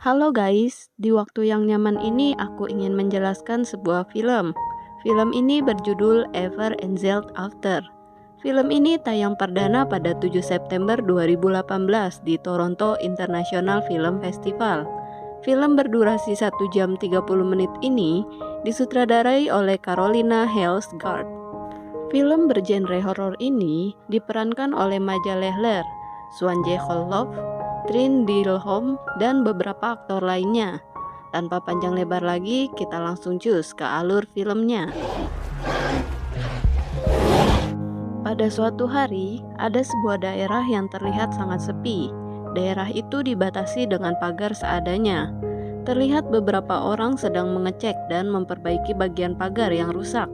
Halo guys, di waktu yang nyaman ini aku ingin menjelaskan sebuah film. Film ini berjudul Ever and After. Film ini tayang perdana pada 7 September 2018 di Toronto International Film Festival. Film berdurasi 1 jam 30 menit ini disutradarai oleh Carolina Hellsgaard. Film bergenre horor ini diperankan oleh Maja Lehler, Swanjeh Kholov, Trin Dilholm, dan beberapa aktor lainnya. Tanpa panjang lebar lagi, kita langsung cus ke alur filmnya. Pada suatu hari, ada sebuah daerah yang terlihat sangat sepi. Daerah itu dibatasi dengan pagar seadanya. Terlihat beberapa orang sedang mengecek dan memperbaiki bagian pagar yang rusak.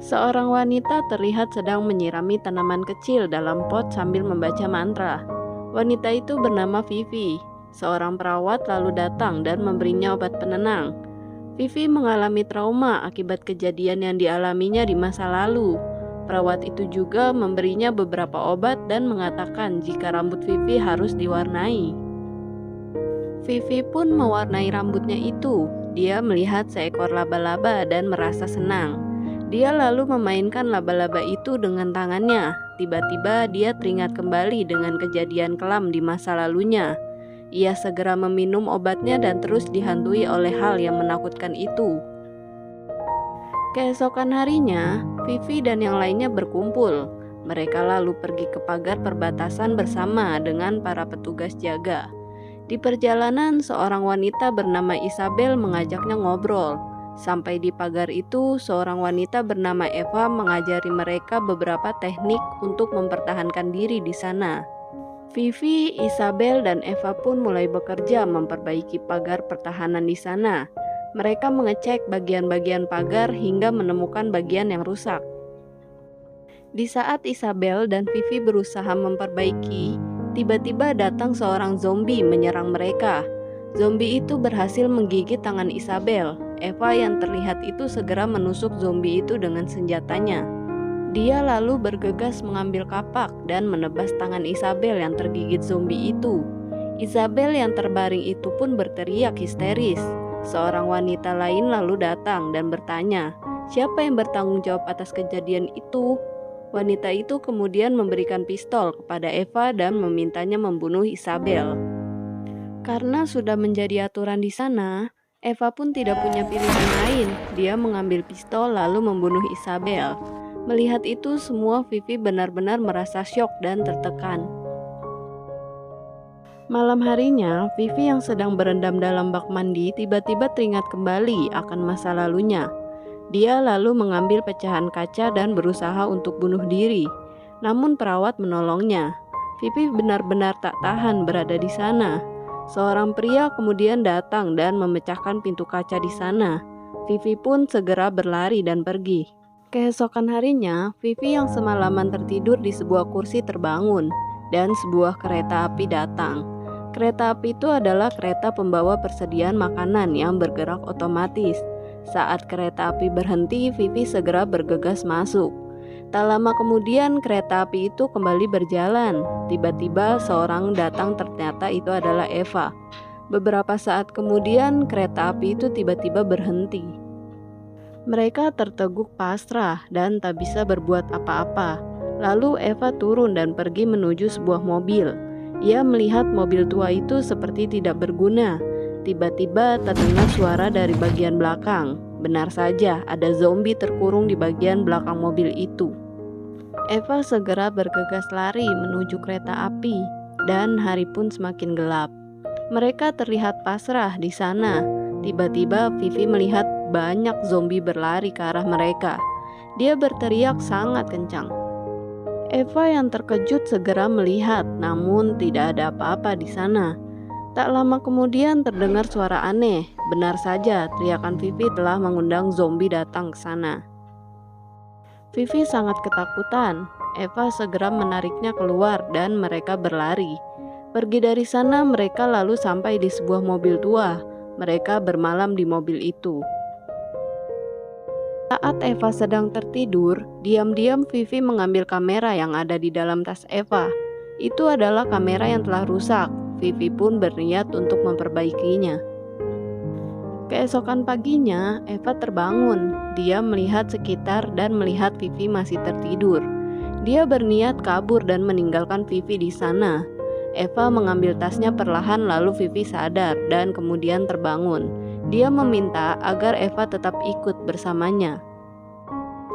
Seorang wanita terlihat sedang menyirami tanaman kecil dalam pot sambil membaca mantra. Wanita itu bernama Vivi. Seorang perawat lalu datang dan memberinya obat penenang. Vivi mengalami trauma akibat kejadian yang dialaminya di masa lalu. Perawat itu juga memberinya beberapa obat dan mengatakan jika rambut Vivi harus diwarnai. Vivi pun mewarnai rambutnya itu. Dia melihat seekor laba-laba dan merasa senang. Dia lalu memainkan laba-laba itu dengan tangannya. Tiba-tiba dia teringat kembali dengan kejadian kelam di masa lalunya. Ia segera meminum obatnya dan terus dihantui oleh hal yang menakutkan itu. Keesokan harinya, Vivi dan yang lainnya berkumpul. Mereka lalu pergi ke pagar perbatasan bersama dengan para petugas jaga. Di perjalanan, seorang wanita bernama Isabel mengajaknya ngobrol. Sampai di pagar itu, seorang wanita bernama Eva mengajari mereka beberapa teknik untuk mempertahankan diri di sana. Vivi, Isabel, dan Eva pun mulai bekerja memperbaiki pagar pertahanan di sana. Mereka mengecek bagian-bagian pagar hingga menemukan bagian yang rusak. Di saat Isabel dan Vivi berusaha memperbaiki, tiba-tiba datang seorang zombie menyerang mereka. Zombie itu berhasil menggigit tangan Isabel. Eva yang terlihat itu segera menusuk zombie itu dengan senjatanya. Dia lalu bergegas mengambil kapak dan menebas tangan Isabel yang tergigit zombie itu. Isabel yang terbaring itu pun berteriak histeris. Seorang wanita lain lalu datang dan bertanya, siapa yang bertanggung jawab atas kejadian itu? Wanita itu kemudian memberikan pistol kepada Eva dan memintanya membunuh Isabel. Karena sudah menjadi aturan di sana, Eva pun tidak punya pilihan lain. Dia mengambil pistol lalu membunuh Isabel. Melihat itu semua, Vivi benar-benar merasa syok dan tertekan. Malam harinya, Vivi yang sedang berendam dalam bak mandi tiba-tiba teringat kembali akan masa lalunya. Dia lalu mengambil pecahan kaca dan berusaha untuk bunuh diri. Namun perawat menolongnya. Vivi benar-benar tak tahan berada di sana. Seorang pria kemudian datang dan memecahkan pintu kaca di sana. Vivi pun segera berlari dan pergi. Keesokan harinya, Vivi yang semalaman tertidur di sebuah kursi terbangun dan sebuah kereta api datang. Kereta api itu adalah kereta pembawa persediaan makanan yang bergerak otomatis. Saat kereta api berhenti, Vivi segera bergegas masuk. Tak lama kemudian kereta api itu kembali berjalan. Tiba-tiba seorang datang, ternyata itu adalah Eva. Beberapa saat kemudian kereta api itu tiba-tiba berhenti. Mereka terteguk pasrah dan tak bisa berbuat apa-apa. Lalu Eva turun dan pergi menuju sebuah mobil. Ia melihat mobil tua itu seperti tidak berguna. Tiba-tiba terdengar suara dari bagian belakang. Benar saja, ada zombie terkurung di bagian belakang mobil itu. Eva segera bergegas lari menuju kereta api, dan hari pun semakin gelap. Mereka terlihat pasrah di sana. Tiba-tiba Vivi melihat banyak zombie berlari ke arah mereka. Dia berteriak sangat kencang. Eva yang terkejut segera melihat, namun tidak ada apa-apa di sana. Tak lama kemudian terdengar suara aneh. Benar saja, teriakan Vivi telah mengundang zombie datang ke sana. Vivi sangat ketakutan. Eva segera menariknya keluar dan mereka berlari. Pergi dari sana, mereka lalu sampai di sebuah mobil tua. Mereka bermalam di mobil itu. Saat Eva sedang tertidur, diam-diam Vivi mengambil kamera yang ada di dalam tas Eva. Itu adalah kamera yang telah rusak. Vivi pun berniat untuk memperbaikinya. Keesokan paginya, Eva terbangun. Dia melihat sekitar dan melihat Vivi masih tertidur. Dia berniat kabur dan meninggalkan Vivi di sana. Eva mengambil tasnya perlahan, lalu Vivi sadar dan kemudian terbangun. Dia meminta agar Eva tetap ikut bersamanya.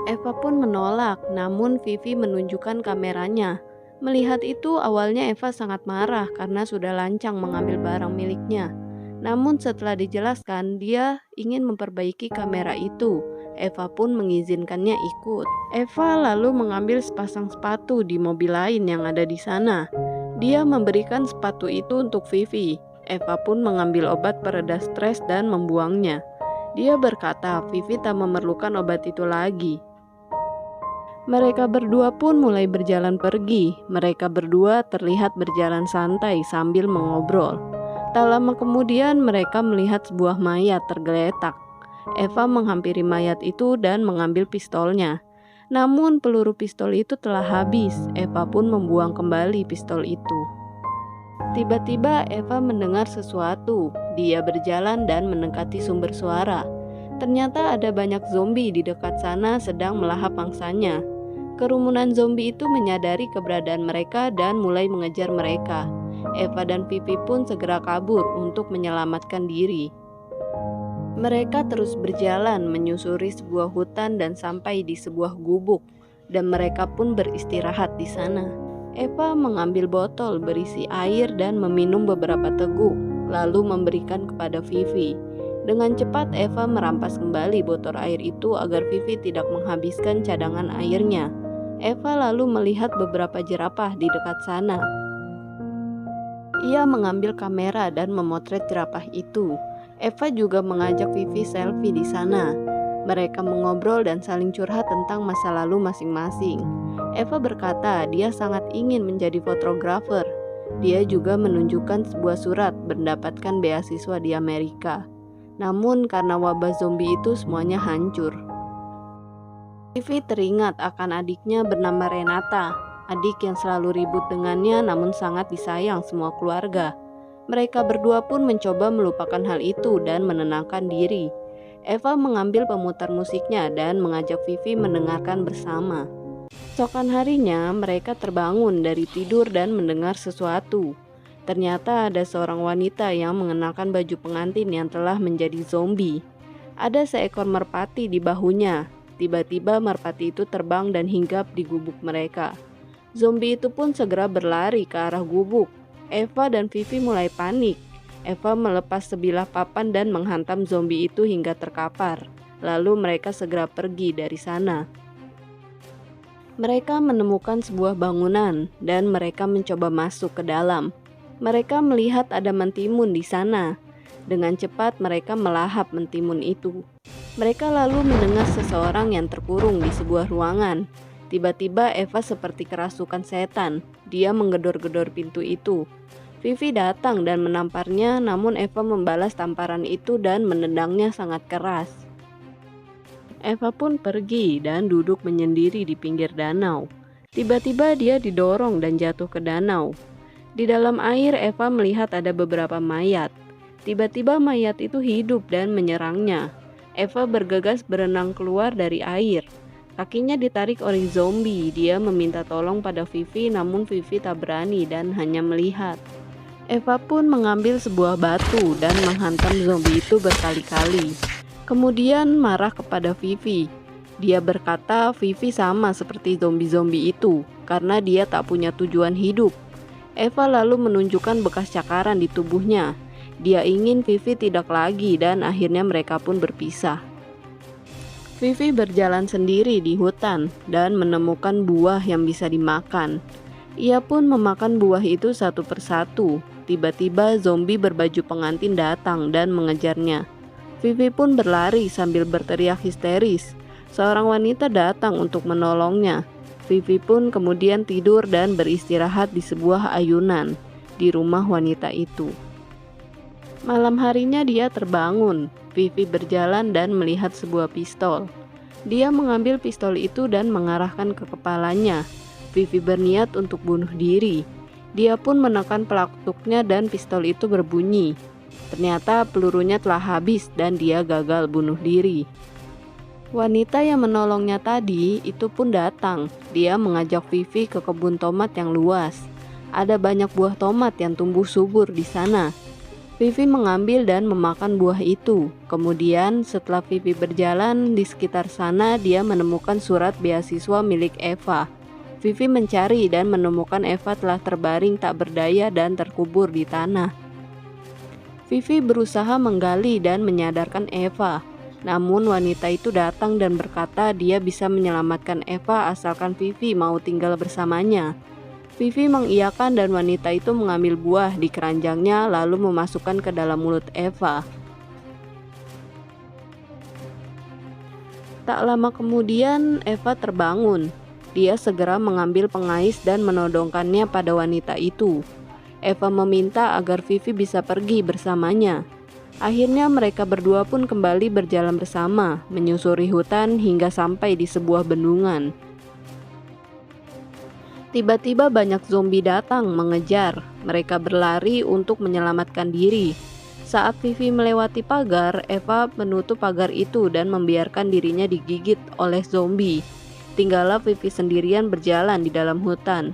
Eva pun menolak, namun Vivi menunjukkan kameranya. Melihat itu, awalnya Eva sangat marah karena sudah lancang mengambil barang miliknya. Namun setelah dijelaskan, dia ingin memperbaiki kamera itu. Eva pun mengizinkannya ikut. Eva lalu mengambil sepasang sepatu di mobil lain yang ada di sana. Dia memberikan sepatu itu untuk Vivi. Eva pun mengambil obat pereda stres dan membuangnya. Dia berkata Vivi tak memerlukan obat itu lagi. Mereka berdua pun mulai berjalan pergi. Mereka berdua terlihat berjalan santai sambil mengobrol. Tak lama kemudian mereka melihat sebuah mayat tergeletak. Eva menghampiri mayat itu dan mengambil pistolnya. Namun peluru pistol itu telah habis. Eva pun membuang kembali pistol itu. Tiba-tiba Eva mendengar sesuatu. Dia berjalan dan mendekati sumber suara. Ternyata ada banyak zombie di dekat sana sedang melahap mangsanya. Kerumunan zombie itu menyadari keberadaan mereka dan mulai mengejar mereka. Eva dan Vivi pun segera kabur untuk menyelamatkan diri. Mereka terus berjalan menyusuri sebuah hutan dan sampai di sebuah gubuk, dan mereka pun beristirahat di sana. Eva mengambil botol berisi air dan meminum beberapa teguk, lalu memberikan kepada Vivi. Dengan cepat Eva merampas kembali botol air itu agar Vivi tidak menghabiskan cadangan airnya. Eva lalu melihat beberapa jerapah di dekat sana. Ia mengambil kamera dan memotret jerapah itu. Eva juga mengajak Vivi selfie di sana. Mereka mengobrol dan saling curhat tentang masa lalu masing-masing. Eva berkata dia sangat ingin menjadi fotografer. Dia juga menunjukkan sebuah surat mendapatkan beasiswa di Amerika. Namun karena wabah zombie itu semuanya hancur. Vivi teringat akan adiknya bernama Renata. Adik yang selalu ribut dengannya namun sangat disayang semua keluarga. Mereka berdua pun mencoba melupakan hal itu dan menenangkan diri. Eva mengambil pemutar musiknya dan mengajak Vivi mendengarkan bersama. Esokan harinya mereka terbangun dari tidur dan mendengar sesuatu. Ternyata ada seorang wanita yang mengenakan baju pengantin yang telah menjadi zombie. Ada seekor merpati di bahunya. Tiba-tiba merpati itu terbang dan hinggap di gubuk mereka. Zombie itu pun segera berlari ke arah gubuk. Eva dan Vivi mulai panik. Eva melepas sebilah papan dan menghantam zombie itu hingga terkapar. Lalu mereka segera pergi dari sana. Mereka menemukan sebuah bangunan dan mereka mencoba masuk ke dalam. Mereka melihat ada mentimun di sana. Dengan cepat mereka melahap mentimun itu. Mereka lalu mendengar seseorang yang terkurung di sebuah ruangan. Tiba-tiba Eva seperti kerasukan setan. Dia menggedor-gedor pintu itu. Vivi datang dan menamparnya, namun Eva membalas tamparan itu dan menendangnya sangat keras. Eva pun pergi dan duduk menyendiri di pinggir danau. Tiba-tiba dia didorong dan jatuh ke danau. Di dalam air Eva melihat ada beberapa mayat. Tiba-tiba mayat itu hidup dan menyerangnya. Eva bergegas berenang keluar dari air. Kakinya ditarik oleh zombie. Dia meminta tolong pada Vivi, namun Vivi tak berani dan hanya melihat. Eva pun mengambil sebuah batu dan menghantam zombie itu berkali-kali. Kemudian marah kepada Vivi. Dia berkata Vivi sama seperti zombie-zombie itu karena dia tak punya tujuan hidup. Eva lalu menunjukkan bekas cakaran di tubuhnya. Dia ingin Vivi tidak lagi dan akhirnya mereka pun berpisah. Vivi berjalan sendiri di hutan dan menemukan buah yang bisa dimakan. Ia pun memakan buah itu satu persatu. Tiba-tiba zombie berbaju pengantin datang dan mengejarnya. Vivi pun berlari sambil berteriak histeris. Seorang wanita datang untuk menolongnya. Vivi pun kemudian tidur dan beristirahat di sebuah ayunan di rumah wanita itu. Malam harinya dia terbangun. Vivi berjalan dan melihat sebuah pistol. Dia mengambil pistol itu dan mengarahkan ke kepalanya. Vivi berniat untuk bunuh diri. Dia pun menekan pelatuknya dan pistol itu berbunyi. Ternyata pelurunya telah habis dan dia gagal bunuh diri. Wanita yang menolongnya tadi itu pun datang. Dia mengajak Vivi ke kebun tomat yang luas. Ada banyak buah tomat yang tumbuh subur di sana. Vivi mengambil dan memakan buah itu. Kemudian setelah Vivi berjalan di sekitar sana, dia menemukan surat beasiswa milik Eva. Vivi mencari dan menemukan Eva telah terbaring tak berdaya dan terkubur di tanah. Vivi berusaha menggali dan menyadarkan Eva. Namun wanita itu datang dan berkata dia bisa menyelamatkan Eva asalkan Vivi mau tinggal bersamanya. Vivi mengiyakan dan wanita itu mengambil buah di keranjangnya lalu memasukkan ke dalam mulut Eva. Tak lama kemudian Eva terbangun. Dia segera mengambil pengais dan menodongkannya pada wanita itu. Eva meminta agar Vivi bisa pergi bersamanya. Akhirnya mereka berdua pun kembali berjalan bersama, menyusuri hutan hingga sampai di sebuah bendungan. Tiba-tiba banyak zombie datang mengejar. Mereka berlari untuk menyelamatkan diri. Saat Vivi melewati pagar, Eva menutup pagar itu dan membiarkan dirinya digigit oleh zombie. Tinggallah Vivi sendirian berjalan di dalam hutan.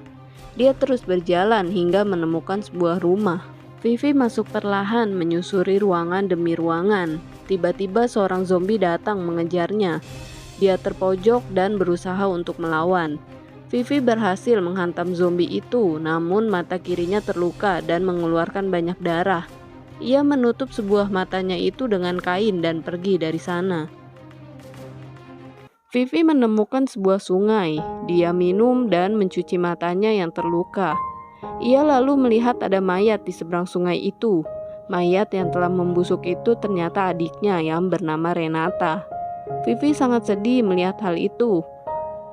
Dia terus berjalan hingga menemukan sebuah rumah. Vivi masuk perlahan menyusuri ruangan demi ruangan. Tiba-tiba seorang zombie datang mengejarnya. Dia terpojok dan berusaha untuk melawan. Vivi berhasil menghantam zombie itu, namun mata kirinya terluka dan mengeluarkan banyak darah. Ia menutup sebuah matanya itu dengan kain dan pergi dari sana. Vivi menemukan sebuah sungai. Dia minum dan mencuci matanya yang terluka. Ia lalu melihat ada mayat di seberang sungai itu. Mayat yang telah membusuk itu ternyata adiknya yang bernama Renata. Vivi sangat sedih melihat hal itu.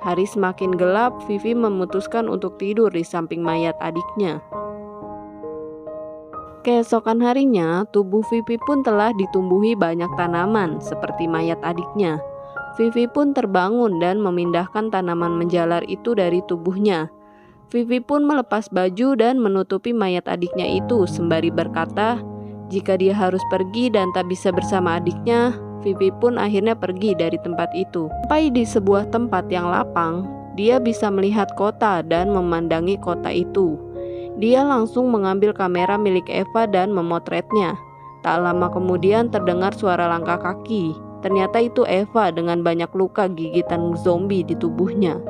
Hari semakin gelap, Vivi memutuskan untuk tidur di samping mayat adiknya. Keesokan harinya, tubuh Vivi pun telah ditumbuhi banyak tanaman seperti mayat adiknya. Vivi pun terbangun dan memindahkan tanaman menjalar itu dari tubuhnya. Vivi pun melepas baju dan menutupi mayat adiknya itu sembari berkata, jika dia harus pergi dan tak bisa bersama adiknya, Vivi pun akhirnya pergi dari tempat itu. Sampai di sebuah tempat yang lapang, dia bisa melihat kota dan memandangi kota itu. Dia langsung mengambil kamera milik Eva dan memotretnya. Tak lama kemudian terdengar suara langkah kaki. Ternyata itu Eva dengan banyak luka gigitan zombie di tubuhnya.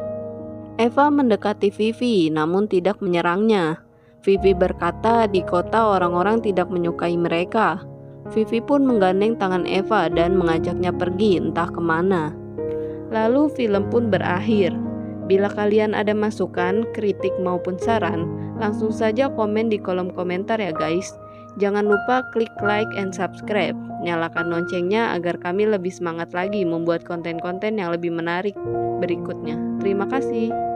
Eva mendekati Vivi namun tidak menyerangnya. Vivi berkata di kota orang-orang tidak menyukai mereka. Vivi pun menggandeng tangan Eva dan mengajaknya pergi entah kemana. Lalu film pun berakhir. Bila kalian ada masukan, kritik maupun saran, langsung saja komen di kolom komentar ya guys. Jangan lupa klik like and subscribe. Nyalakan loncengnya agar kami lebih semangat lagi membuat konten-konten yang lebih menarik berikutnya. Terima kasih.